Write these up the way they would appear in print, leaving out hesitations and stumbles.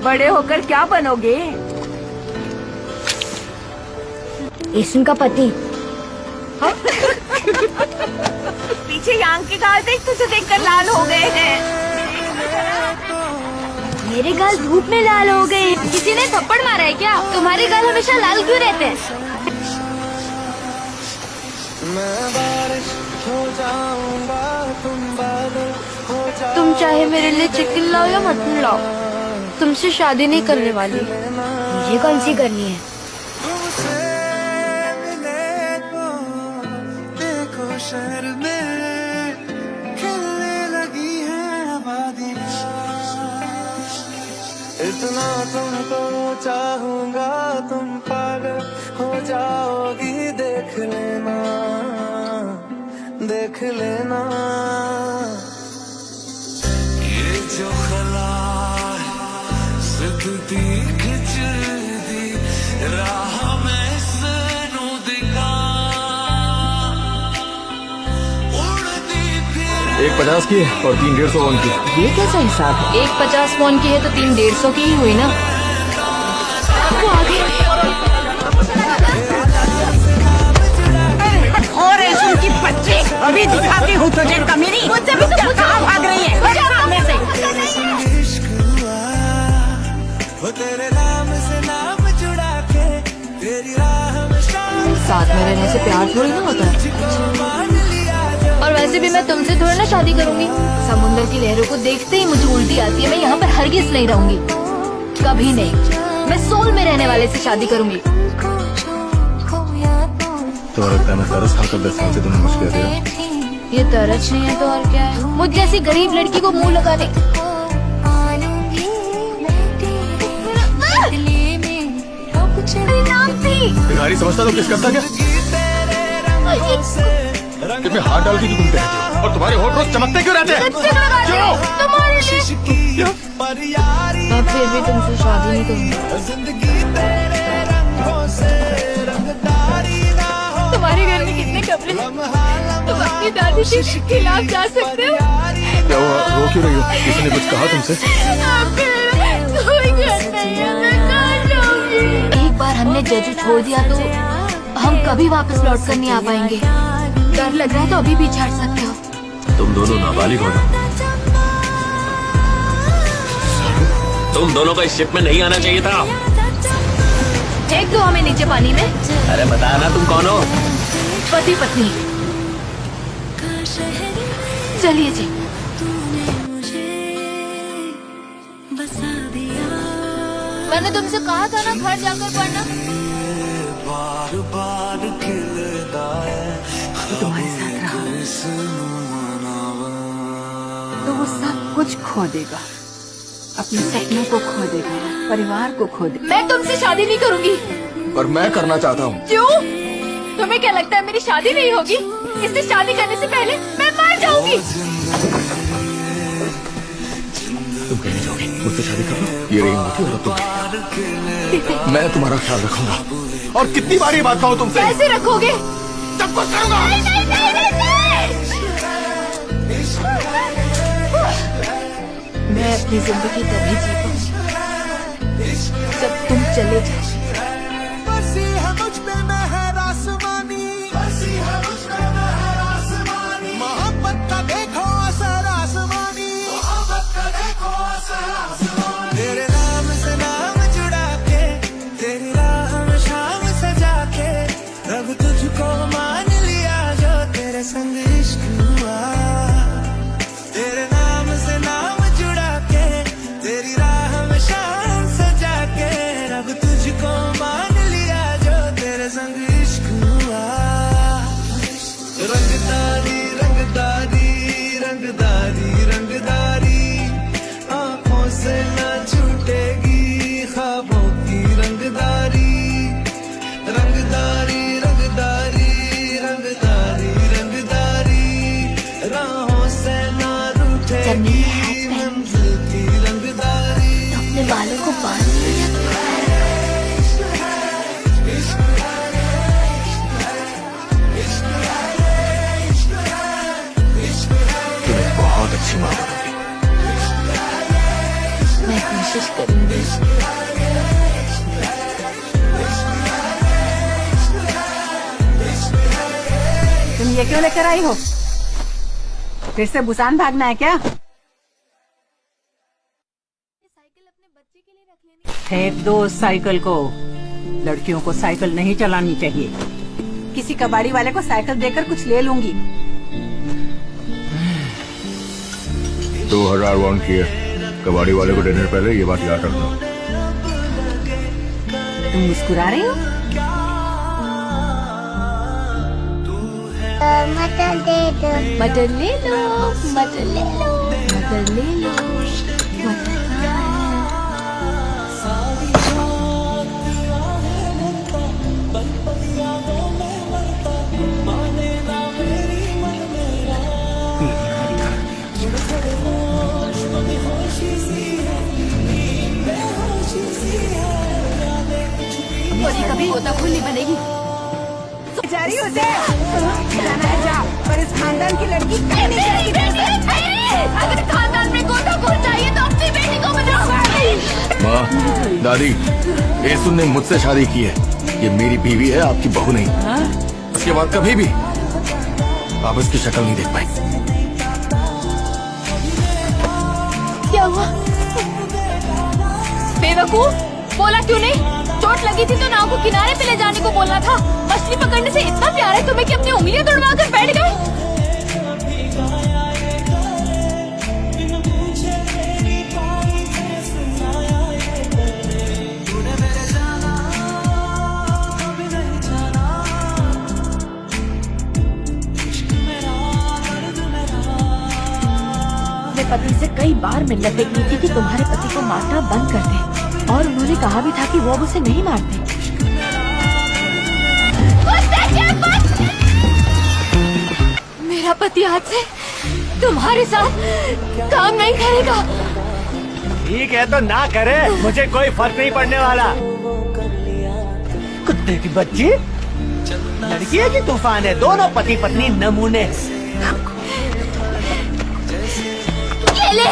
बड़े होकर क्या बनोगे? एसन का पति। पीछे यांग के गाल देख, तुझे देखकर लाल हो गए हैं। मेरे गाल धूप में लाल हो गए। किसी ने थप्पड़ मारा है क्या? तुम्हारे गाल हमेशा लाल क्यों रहते हैं? तुम चाहे मेरे लिए चिकन लाओ या मटन लाओ, तुमसे शादी नहीं करने वाली। मुझे कौन सी करनी है? शहर में खेलने लगी है आबादियां, इतना तुमको चाहूंगा तुम पागल हो जाओगी। देख लेना, देख लेना, ये जो खला सिद्धि खिंच दी राह में सनू दिखा। एक 50 की और 3 150 वॉन की। ये कैसा हिसाब है? एक 50 वॉन की है तो 3 150 की ही हुई ना। वो आगे और उनकी बच्चे अभी दिखाती हूँ तुझे कमीनी। मुझसे भी तो कहाँ भाग रही है? सामने से। वो तेरे नाम से नाम जुड़ा के तेरी राह में साथ में रहने से प्यार थोड़ी ना होता है। और वैसे भी मैं तुमसे थोड़ी ना शादी करूंगी। समुद्र की लहरों को देखते ही मुझे उल्टी आती है। मैं यहाँ पर हरगिज नहीं रहूंगी, कभी नहीं। मैं सोल में रहने वाले से शादी करूंगी। तो लगता है मैं तरस खाकर 10 साल से तुम्हें मुझ कह दिया। ये तरस नहीं है तो और क्या है? मुझ जैसी गरीब लड़की को मुंह लगाने। भिखारी समझता तो किस करता क्या? कि मैं हाथ डाल के क्यों घूमते रहते हो और तुम्हारे होठ रोज चमकते क्यों रहते हैं? क्यों? मैं फिर भी तुमसे शादी नहीं करूंगी। तुम्हारे घर में कितने कपड़े? तुम अपनी दादी के खिलाफ जा सकते हो। क्या हुआ, रो क्यों रही हो? किसी ने कुछ कहा तुमसे? कोई घर नहीं है, मैं कहाँ जाऊंगी? एक बार हमने जजू छोड़ दिया तो हम कभी वापस लौट कर नहीं आ पाएंगे। डर लग रहा है तो अभी भी छाड़ सकते हो। तुम दोनों नाबालिग हो ना? तुम दोनों को इस शिप में नहीं आना चाहिए था। फेंक दो हमें नीचे पानी में। अरे बता ना तुम कौन हो? पति पत्नी। चलिए जी। मैंने तुमसे कहा था ना घर जाकर पढ़ना। बार बार खिलता है तुम्हारे साथ रहा तो वो सब कुछ खो देगा। अपने सपनों को खो देगा, परिवार को खो देगा। मैं तुमसे शादी नहीं करूंगी। पर मैं करना चाहता हूँ। क्यों? तुम्हें क्या लगता है मेरी शादी नहीं होगी? इससे शादी करने से पहले मैं मर जाऊंगी। तुम कहीं जाओगी, मुझसे शादी कर लो। ये रिंग होती और तुम। मैं तुम्हारा ख्याल रखूंगा। और कितनी बार ये बात कहूँ तुमसे? कैसे रखोगे? सब कुछ करूंगा। नहीं, नहीं, नहीं, नहीं, नहीं। मैं अपनी जिंदगी तभी जी पाऊंगी जब तुम चले जाओ। बसी है मुझ पे मेहर आसमानी, बसी है मुझ पे मेहर आसमानी। मोहब्बत का देखो असर आसमानी, मोहब्बत का देखो असर आसमानी। तेरे नाम से नाम जुड़ा के तेरी राह में शाम सजा के रब तुझको मान लिया जो तेरे संग इश्क हुआ। तेरे नाम से नाम जुड़ा के तेरी राह में शाम सजा के रब तुझको मान लिया जो तेरे संग इश्क हुआ। रंगदारी रंगदारी रंगदारी रंगदारी आंखों से न छूटेगी ख्वाबों की रंगदारी। रंगदारी रंगदारी रंगदारी रंगदारी राहों से न रूठेगी मंजिल की रंगदारी। अपने बालों को बांध लिया। तुम्हें बहुत अच्छी माँ बनोगी। मैं कोशिश करूंगी। तुम ये क्यों लेकर आई हो? फिर से बुसान भागना है क्या? फेंक दो उस साइकिल को। लड़कियों को साइकिल नहीं चलानी चाहिए। किसी कबाड़ी वाले को साइकिल देकर कुछ ले लूंगी। 2000 वॉन किए। कबाड़ी वाले को देने से पहले ये बात याद रखना। तुम मुस्कुरा रही हो? मटर दे दो। मटर ले लो, मटर ले लो, मटर ले लो, मटर कभी गोताखोर नहीं बनेगी। जा रही हो उसे? जाना है जा, पर इस खानदान की लड़की कहीं नहीं जाएगी। अगर खानदान में गोताखोर चाहिए तो अपनी बेटी को बताओ। माँ, दादी, येसुन ने मुझसे शादी की है। ये मेरी बीवी है, आपकी बहू नहीं। उसके बाद कभी भी आप इसकी शक्ल नहीं देख पाई। क्या हुआ? बेवकूफ, बोला क्यों नहीं? चोट लगी थी तो नाव को किनारे पे ले जाने को बोलना था। मछली पकड़ने से इतना प्यार है तुम्हें कि अपनी उंगलियां तोड़वा कर बैठ गए। अपने पति से कई बार मिन्नत देखनी थी कि तुम्हारे पति को मारना बंद कर दे, और उन्होंने कहा भी था कि वो अब उसे नहीं मारते। मेरा पति आज से तुम्हारे साथ काम नहीं करेगा। ठीक है तो ना करे, मुझे कोई फर्क नहीं पड़ने वाला। कुत्ते की बच्ची, लड़की है कि तूफान है? दोनों पति पत्नी नमूने। ये ले।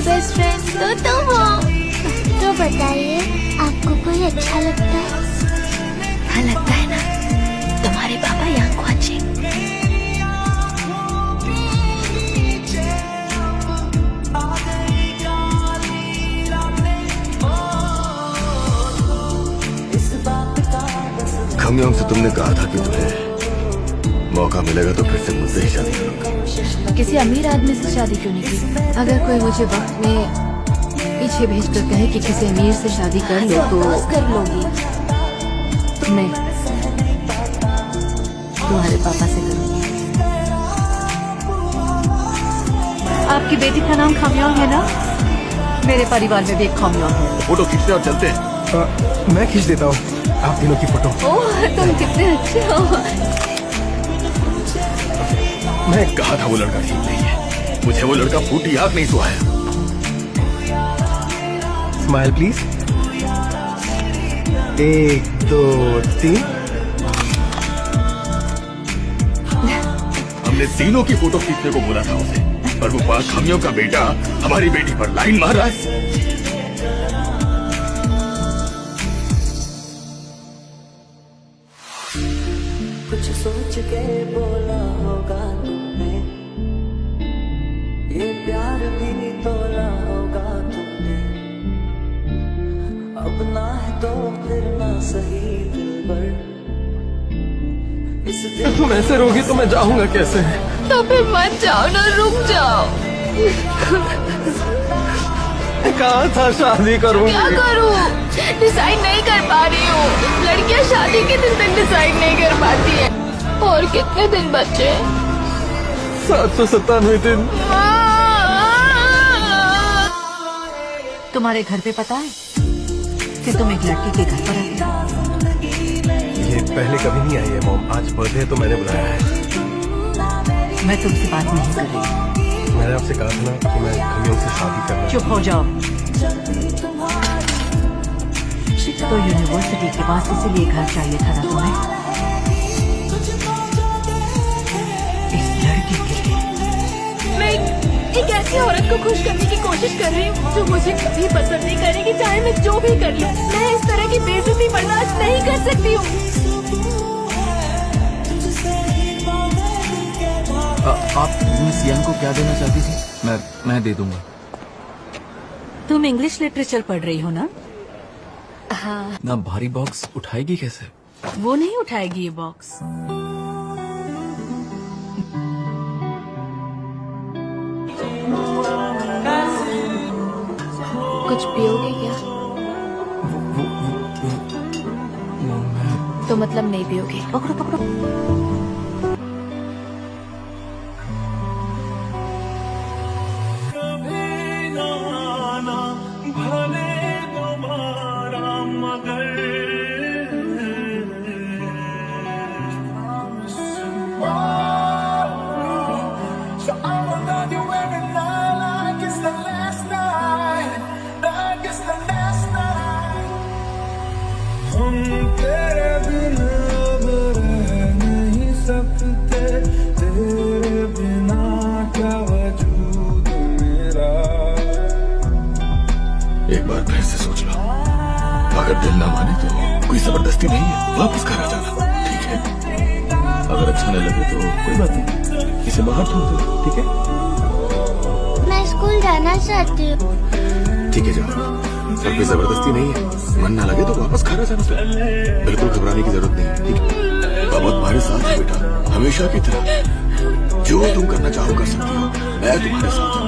बेस्ट फ्रेंड तो तुम हो। तो बताइए, आपको कोई अच्छा लगता है? हाँ लगता है ना, तुम्हारे पापा यहाँ को अच्छे। खमयोंग से तुमने कहा था कि तुम्हें मौका मिलेगा तो फिर से मुझसे ही शादी करोगे। किसी अमीर आदमी से शादी क्यों नहीं की? अगर कोई मुझे वक्त में पीछे भेज कर कहे कि किसी अमीर से शादी कर लो तो कर लोगी? नहीं, तुम्हारे पापा से करूंगी। आपकी बेटी का नाम खमयोंग है ना? मेरे परिवार में भी एक खमयोंग है। फोटो खींचते और चलते हैं। मैं खींच देता हूँ आप तीनों की फोटो। ओह, तुम कितने अच्छे हो। मैं कहा था वो लड़का ठीक नहीं है। मुझे वो लड़का फूटी आग नहीं सुहाया। Smile please. 1 2 3। हमने तीनों की फोटो खींचने को बोला था उसे, पर वो पास खमियों का बेटा हमारी बेटी पर लाइन मार रहा है। कुछ सोच के बोला होगा तुमने, ये प्यार भी तोला होगा तुमने। अब ना है तो फिर ना सही दिलबर। इस दिल तुम ऐसे रोगी तो मैं जाऊंगा कैसे? तो फिर मत जाओ ना, रुक जाओ। कहा था शादी करूंगी। क्या करूं? डिसाइड नहीं कर पा रही हूँ। लड़कियां शादी के दिन तक डिसाइड नहीं कर पाती है। और कितने दिन बचे? 797 दिन। तुम्हारे घर पे पता है कि तुम एक लड़की के घर पर आए? ये पहले कभी नहीं आई है मॉम, आज बर्थडे है तो मैंने बुलाया है। मैं तुमसे बात नहीं कर रही। मैंने आपसे कहा था ना कि मैं कभी उनसे शादी करना। चुप हो जाओ। तो यूनिवर्सिटी के पास इसीलिए घर चाहिए था ना तुम्हें? इस लड़की के लिए। मैं एक ऐसी औरत को खुश करने की कोशिश कर रही हूँ जो मुझे कभी पसंद नहीं करेगी, चाहे मैं जो भी कर लूँ। मैं इस तरह की बेइज्जती बर्दाश्त नहीं कर सकती हूँ। आप मिस यंग को क्या देना चाहती थी? मैं दे दूंगा। तुम इंग्लिश लिटरेचर पढ़ रही हो ना? हाँ। ना भारी बॉक्स उठाएगी कैसे? वो नहीं उठाएगी ये बॉक्स। कुछ पियोगे क्या? तो मतलब नहीं पियोगे? पकड़ो पकड़ो। एक बार फिर से सोच लो। अगर दिल ना माने तो कोई जबरदस्ती नहीं है, वापस घर आ जाना, ठीक है? अगर अच्छा न लगे तो कोई बात नहीं, इसे बाहर छोड़ दो, ठीक है? मैं स्कूल जाना चाहती हूँ। ठीक है जाओ, अब कोई जबरदस्ती नहीं है। मन ना लगे तो वापस घर आ जाना। बिल्कुल घबराने की जरूरत नहीं है, ठीक है? बाबा तुम्हारे साथ है बेटा, हमेशा की तरह। जो तुम करना चाहो कर सकती हो, मैं तुम्हारे साथ हूँ।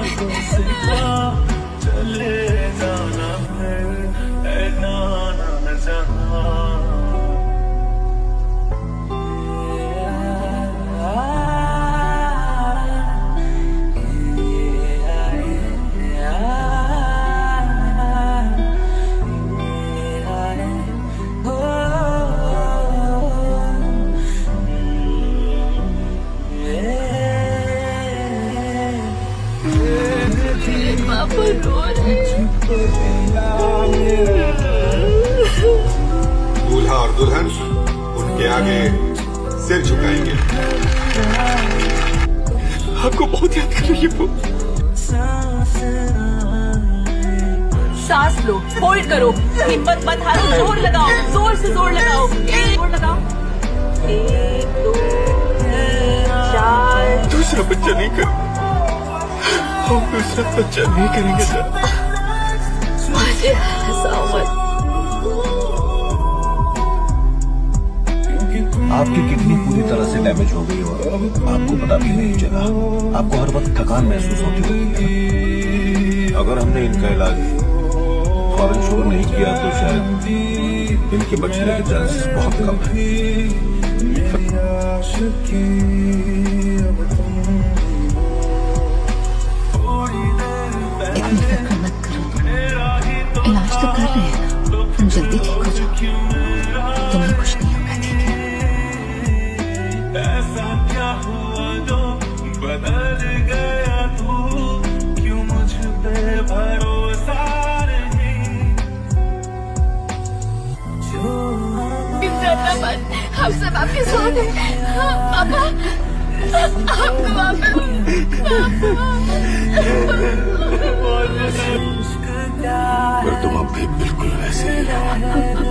दूल्हा और दुल्हन उनके आगे सिर झुकाएंगे। आपको बहुत याद कर रही है वो। सांस लो, होल्ड करो, हिम्मत मत हारो, जोर लगाओ, जोर से जोर लगाओ, जोर लगाओ। 1 2 3 4। दूसरा बच्चा नहीं कर, हम दूसरा बच्चा नहीं करेंगे सर। मुझे हंसाओ मत। आपकी किडनी पूरी तरह से डैमेज हो गई और आपको पता भी नहीं चला। आपको हर वक्त थकान महसूस होती होगी। अगर हमने इनका इलाज फौरन शुरू नहीं किया तो शायद इनके बचने के चांसेस बहुत कम हैं। इतनी फिक्र मत करो, इलाज तो कर रहे हैं ना, तुम जल्दी ठीक हो जाओ, तुम्हें कुछ नहीं होगा, ठीक है? ऐसा क्या हुआ जो बदल गया तू, क्यों मुझ पे भरोसा नहीं? डरना मत, हम सब आपके साथ हैं। पापा, आपको पर तुम अब भी बिल्कुल वैसे ही हो।